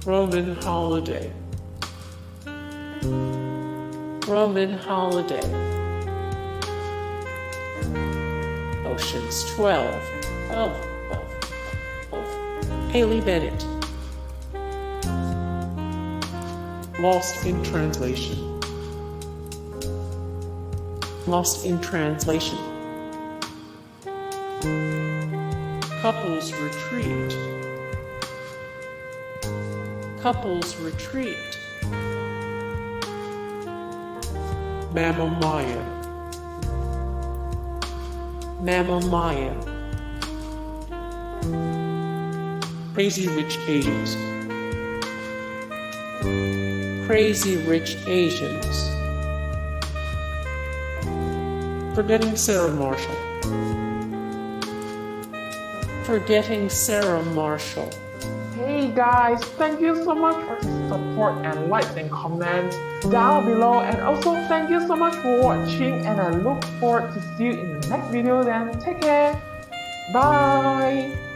Roman holiday. Roman holiday. Ocean's 12. Oh. Haley Bennett. Lost in translation. Lost in translation. Couples retreat. Couples retreat. Mamma Mia. Mamma Mia. Crazy Rich Asians. Crazy Rich Asians. Forgetting Sarah Marshall. Forgetting Sarah Marshall. Hey guys, thank you so much for the support and likes and comments down below, and also thank you so much for watching, and I look forward to see you in the next video. Then take care. Bye.